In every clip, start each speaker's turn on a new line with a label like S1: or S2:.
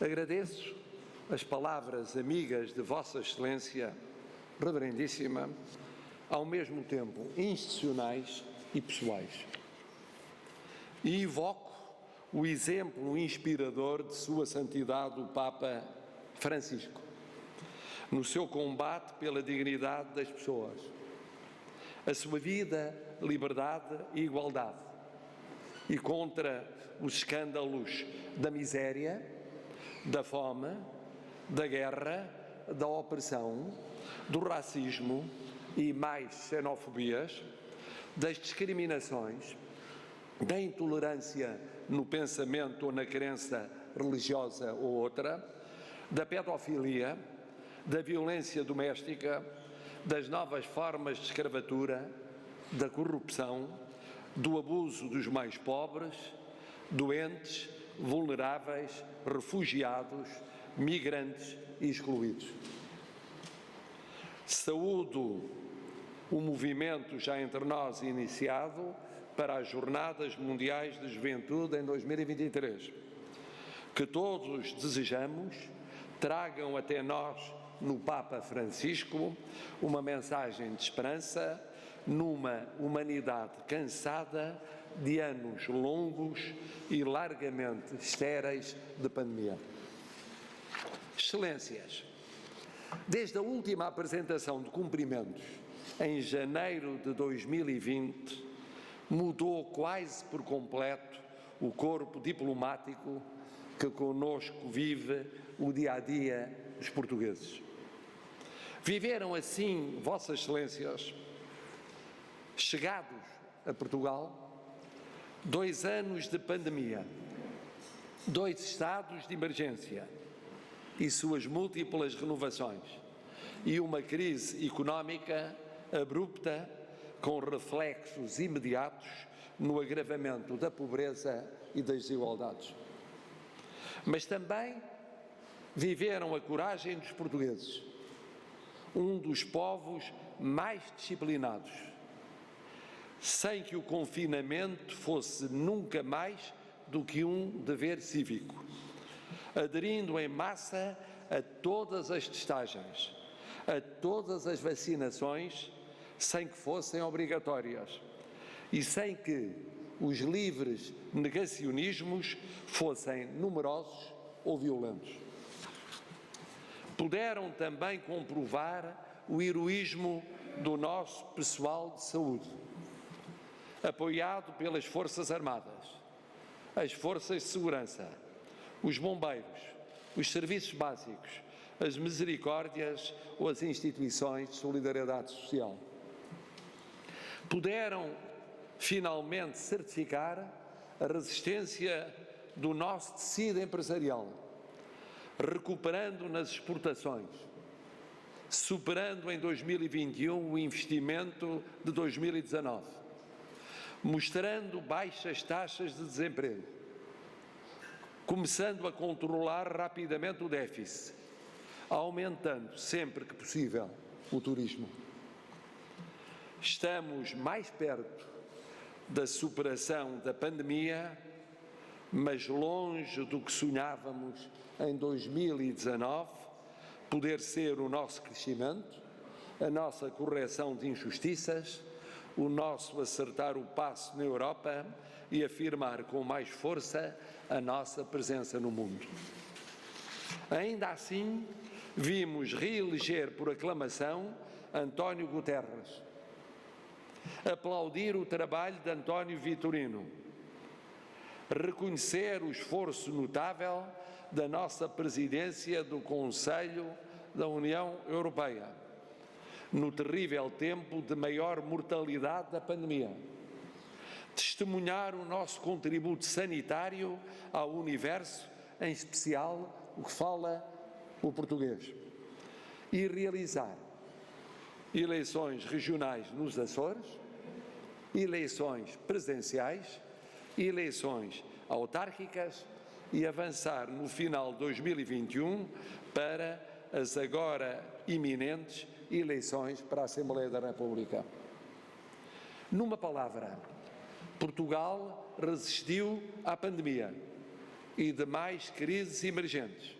S1: Agradeço as palavras amigas de Vossa Excelência, Reverendíssima, ao mesmo tempo institucionais e pessoais. E evoco o exemplo inspirador de Sua Santidade o Papa Francisco, no seu combate pela dignidade das pessoas, a sua vida, liberdade e igualdade, e contra os escândalos da miséria, da fome, da guerra, da opressão, do racismo e mais xenofobias, das discriminações, da intolerância no pensamento ou na crença religiosa ou outra, da pedofilia, da violência doméstica, das novas formas de escravatura, da corrupção, do abuso dos mais pobres, doentes, vulneráveis, refugiados, migrantes e excluídos. Saúdo o movimento já entre nós iniciado para as Jornadas Mundiais de Juventude em 2023, que todos desejamos tragam até nós, no Papa Francisco, uma mensagem de esperança numa humanidade cansada de anos longos e largamente estéreis de pandemia. Excelências, desde a última apresentação de cumprimentos, em janeiro de 2020, mudou quase por completo o corpo diplomático que conosco vive o dia-a-dia dos portugueses. Viveram assim, Vossas Excelências, chegados a Portugal, 2 anos de pandemia, 2 estados de emergência e suas múltiplas renovações, e uma crise económica abrupta com reflexos imediatos no agravamento da pobreza e das desigualdades. Mas também viveram a coragem dos portugueses, um dos povos mais disciplinados, sem que o confinamento fosse nunca mais do que um dever cívico, aderindo em massa a todas as testagens, a todas as vacinações, sem que fossem obrigatórias e sem que os livres negacionismos fossem numerosos ou violentos. Puderam também comprovar o heroísmo do nosso pessoal de saúde, apoiado pelas Forças Armadas, as Forças de Segurança, os bombeiros, os serviços básicos, as misericórdias ou as instituições de solidariedade social. Puderam finalmente certificar a resistência do nosso tecido empresarial, recuperando nas exportações, superando em 2021 o investimento de 2019, mostrando baixas taxas de desemprego, começando a controlar rapidamente o déficit, aumentando sempre que possível o turismo. Estamos mais perto da superação da pandemia, mas longe do que sonhávamos em 2019, poder ser o nosso crescimento, a nossa correção de injustiças, o nosso acertar o passo na Europa e afirmar com mais força a nossa presença no mundo. Ainda assim, vimos reeleger por aclamação António Guterres, aplaudir o trabalho de António Vitorino, reconhecer o esforço notável da nossa presidência do Conselho da União Europeia, no terrível tempo de maior mortalidade da pandemia, testemunhar o nosso contributo sanitário ao universo, em especial o que fala o português, e realizar eleições regionais nos Açores, eleições presidenciais, eleições autárquicas e avançar no final de 2021 para as agora iminentes eleições para a Assembleia da República. Numa palavra, Portugal resistiu à pandemia, e demais crises emergentes,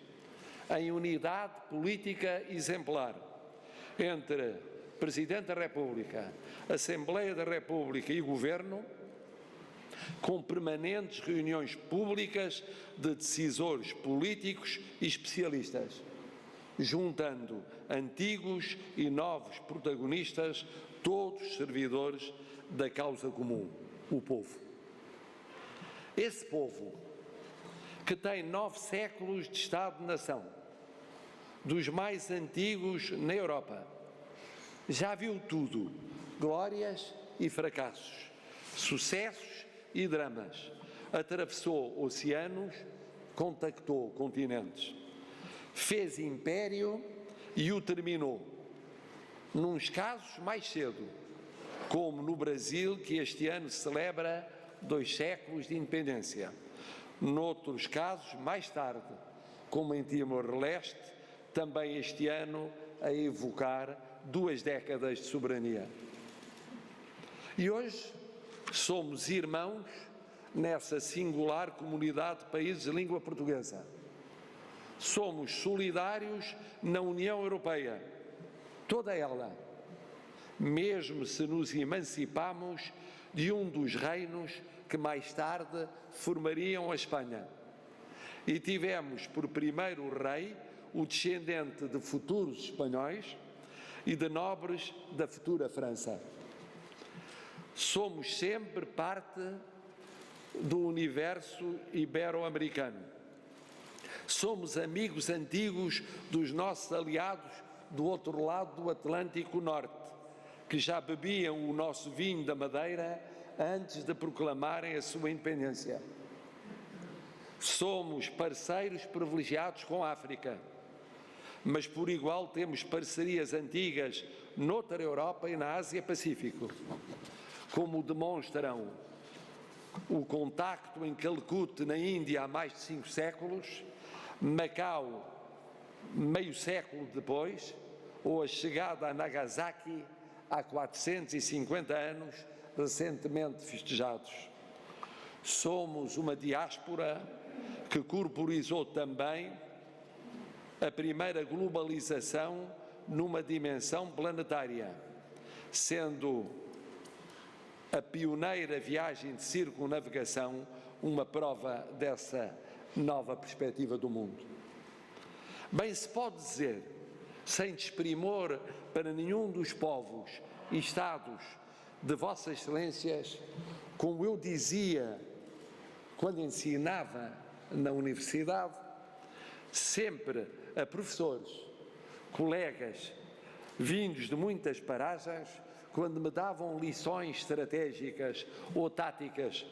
S1: em unidade política exemplar entre Presidente da República, Assembleia da República e Governo, com permanentes reuniões públicas de decisores políticos e especialistas, juntando antigos e novos protagonistas, todos servidores da causa comum, o povo. Esse povo, que tem 9 séculos de Estado-nação, dos mais antigos na Europa, já viu tudo, glórias e fracassos, sucessos e dramas, atravessou oceanos, contactou continentes, fez império e o terminou, nos casos mais cedo, como no Brasil, que este ano celebra 2 séculos de independência, noutros casos mais tarde, como em Timor-Leste, também este ano a evocar 2 décadas de soberania. E hoje somos irmãos nessa singular comunidade de países de língua portuguesa. Somos solidários na União Europeia, toda ela, mesmo se nos emancipamos de um dos reinos que mais tarde formariam a Espanha. E tivemos por primeiro rei o descendente de futuros espanhóis e de nobres da futura França. Somos sempre parte do universo ibero-americano. Somos amigos antigos dos nossos aliados do outro lado do Atlântico Norte, que já bebiam o nosso vinho da Madeira antes de proclamarem a sua independência. Somos parceiros privilegiados com a África, mas por igual temos parcerias antigas noutra Europa e na Ásia-Pacífico, como demonstram o contacto em Calcute, na Índia, há mais de 5 séculos, Macau, meio século depois, ou a chegada a Nagasaki, há 450 anos, recentemente festejados. Somos uma diáspora que corporizou também a primeira globalização numa dimensão planetária, sendo a pioneira viagem de circunnavegação uma prova dessa nova perspectiva do mundo. Bem se pode dizer, sem desprimor para nenhum dos povos e Estados de Vossas Excelências, como eu dizia quando ensinava na universidade, sempre a professores, colegas, vindos de muitas paragens, quando me davam lições estratégicas ou táticas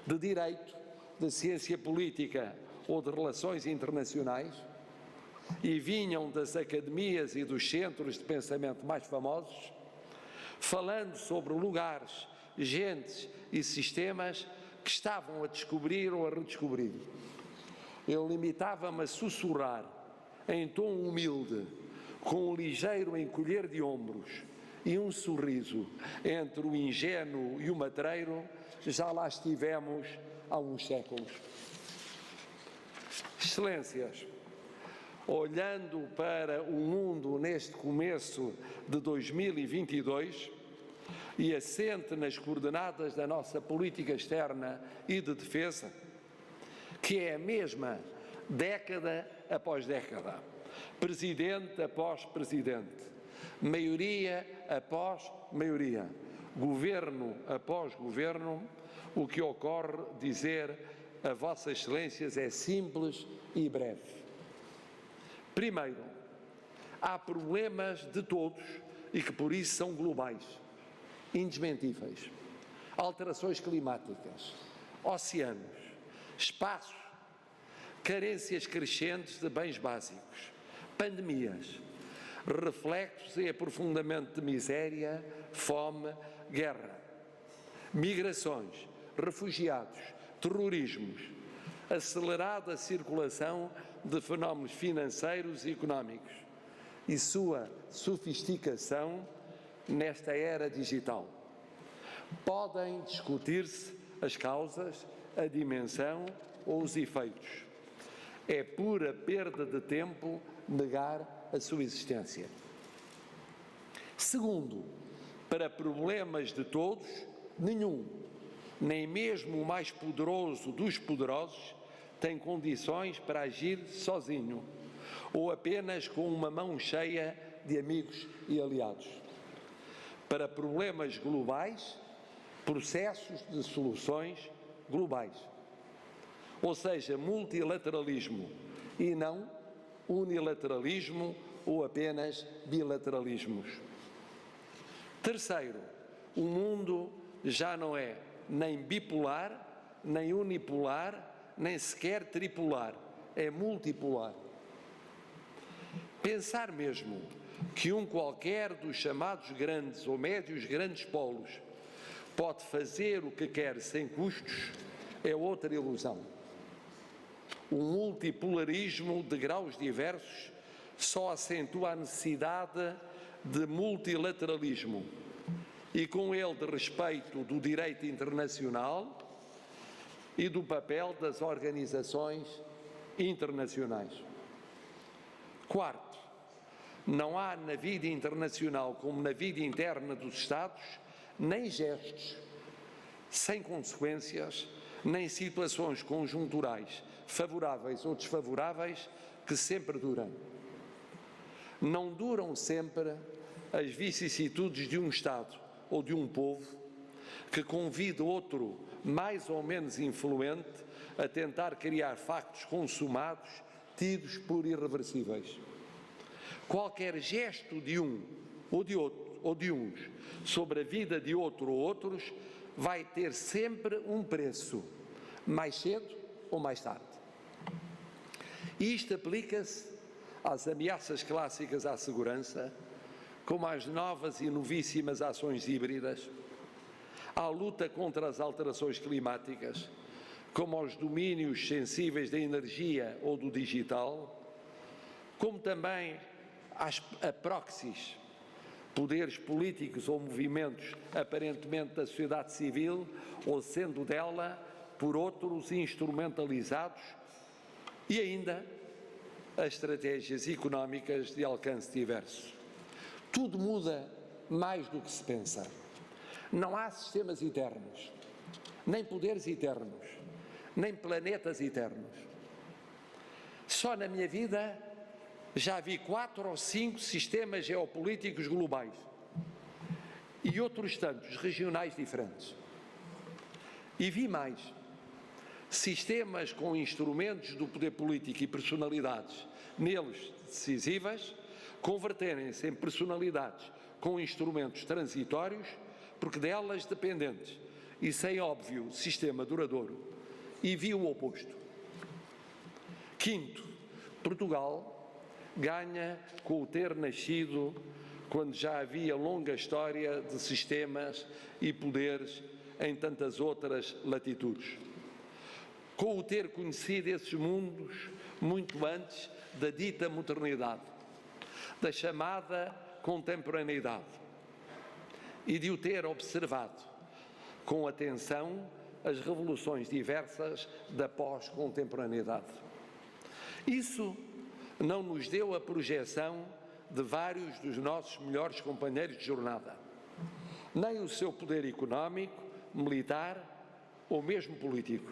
S1: de direito, de ciência política ou de relações internacionais, e vinham das academias e dos centros de pensamento mais famosos, falando sobre lugares, gentes e sistemas que estavam a descobrir ou a redescobrir. Eu limitava-me a sussurrar, em tom humilde, com um ligeiro encolher de ombros e um sorriso entre o ingênuo e o matreiro, já lá estivemos há uns séculos. Excelências, olhando para o mundo neste começo de 2022 e assente nas coordenadas da nossa política externa e de defesa, que é a mesma década após década, presidente após presidente, maioria após maioria, governo após governo, o que ocorre dizer a Vossas Excelências é simples e breve. Primeiro, há problemas de todos e que por isso são globais, indesmentíveis. Alterações climáticas, oceanos, espaços, carências crescentes de bens básicos, pandemias, reflexos e aprofundamento de miséria, fome, guerra, migrações, refugiados, terrorismos, acelerada circulação de fenómenos financeiros e económicos e sua sofisticação nesta era digital. Podem discutir-se as causas, a dimensão ou os efeitos. É pura perda de tempo negar a sua existência. Segundo, para problemas de todos, nenhum, nem mesmo o mais poderoso dos poderosos, tem condições para agir sozinho ou apenas com uma mão cheia de amigos e aliados. Para problemas globais, processos de soluções globais. Ou seja, multilateralismo e não unilateralismo ou apenas bilateralismos. Terceiro, o mundo já não é nem bipolar, nem unipolar, nem sequer tripolar, é multipolar. Pensar mesmo que um qualquer dos chamados grandes ou médios grandes polos pode fazer o que quer sem custos é outra ilusão. O multipolarismo de graus diversos só acentua a necessidade de multilateralismo e com ele de respeito do direito internacional e do papel das organizações internacionais. Quarto, não há na vida internacional como na vida interna dos Estados nem gestos sem consequências, nem situações conjunturais favoráveis ou desfavoráveis que sempre duram. Não duram sempre as vicissitudes de um Estado ou de um povo que convida outro mais ou menos influente a tentar criar factos consumados tidos por irreversíveis. Qualquer gesto de um ou de outro ou de uns sobre a vida de outro ou outros vai ter sempre um preço, mais cedo ou mais tarde. Isto aplica-se às ameaças clássicas à segurança, como às novas e novíssimas ações híbridas, à luta contra as alterações climáticas, como aos domínios sensíveis da energia ou do digital, como também a proxies, poderes políticos ou movimentos aparentemente da sociedade civil ou sendo dela por outros instrumentalizados, e ainda as estratégias económicas de alcance diverso. Tudo muda mais do que se pensa. Não há sistemas eternos, nem poderes eternos, nem planetas eternos. Só na minha vida já vi 4 ou 5 sistemas geopolíticos globais e outros tantos regionais diferentes. E vi mais. Sistemas com instrumentos do poder político e personalidades neles decisivas converterem-se em personalidades com instrumentos transitórios, porque delas dependentes e sem óbvio sistema duradouro. E vi o oposto. Quinto, Portugal ganha com o ter nascido quando já havia longa história de sistemas e poderes em tantas outras latitudes. Com o ter conhecido esses mundos muito antes da dita modernidade, da chamada contemporaneidade, e de o ter observado com atenção as revoluções diversas da pós-contemporaneidade. Isso não nos deu a projeção de vários dos nossos melhores companheiros de jornada, nem o seu poder económico, militar ou mesmo político,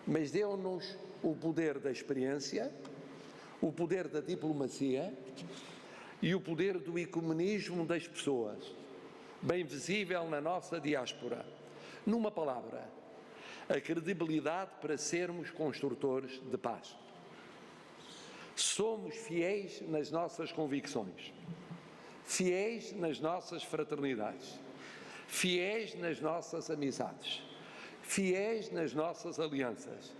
S1: mas deu-nos o poder da experiência, o poder da diplomacia e o poder do ecumenismo das pessoas, bem visível na nossa diáspora. Numa palavra, a credibilidade para sermos construtores de paz. Somos fiéis nas nossas convicções, fiéis nas nossas fraternidades, fiéis nas nossas amizades, fiéis nas nossas alianças,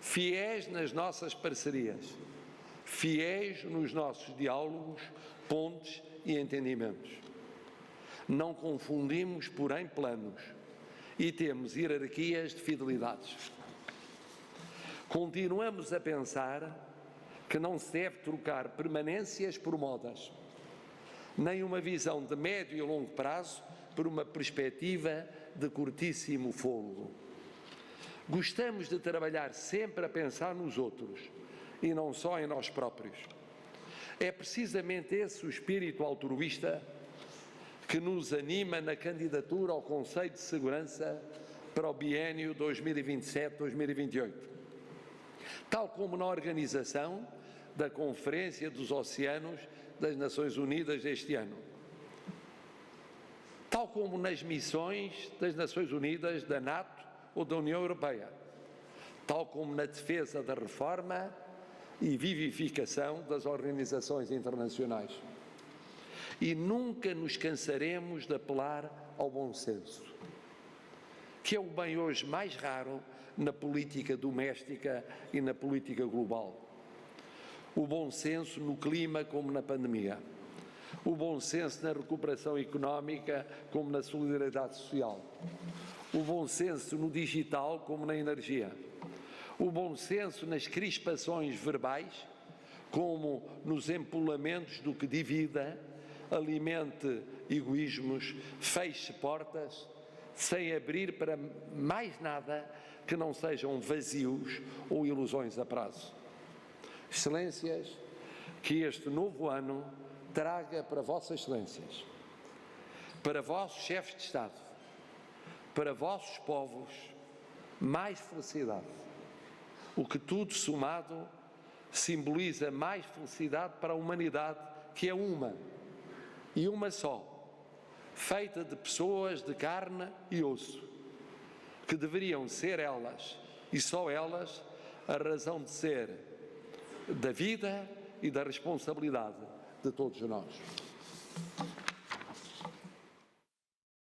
S1: fiéis nas nossas parcerias, fiéis nos nossos diálogos, pontes e entendimentos. Não confundimos, porém, planos e temos hierarquias de fidelidades. Continuamos a pensar que não se deve trocar permanências por modas, nem uma visão de médio e longo prazo por uma perspectiva de curtíssimo fôlego. Gostamos de trabalhar sempre a pensar nos outros e não só em nós próprios. É precisamente esse o espírito altruísta que nos anima na candidatura ao Conselho de Segurança para o biênio 2027-2028, tal como na organização da Conferência dos Oceanos das Nações Unidas deste ano, tal como nas missões das Nações Unidas, da NATO ou da União Europeia, tal como na defesa da reforma e vivificação das organizações internacionais. E nunca nos cansaremos de apelar ao bom senso, que é o bem hoje mais raro na política doméstica e na política global. O bom senso no clima como na pandemia. O bom senso na recuperação económica como na solidariedade social. O bom senso no digital como na energia. O bom senso nas crispações verbais como nos empolamentos do que divida, alimente egoísmos, feche portas, sem abrir para mais nada que não sejam vazios ou ilusões a prazo. Excelências, que este novo ano traga para Vossas Excelências, para vossos chefes de Estado, para vossos povos, mais felicidade, o que tudo somado simboliza mais felicidade para a humanidade, que é uma e uma só, feita de pessoas de carne e osso, que deveriam ser elas, e só elas, a razão de ser da vida e da responsabilidade de todos nós.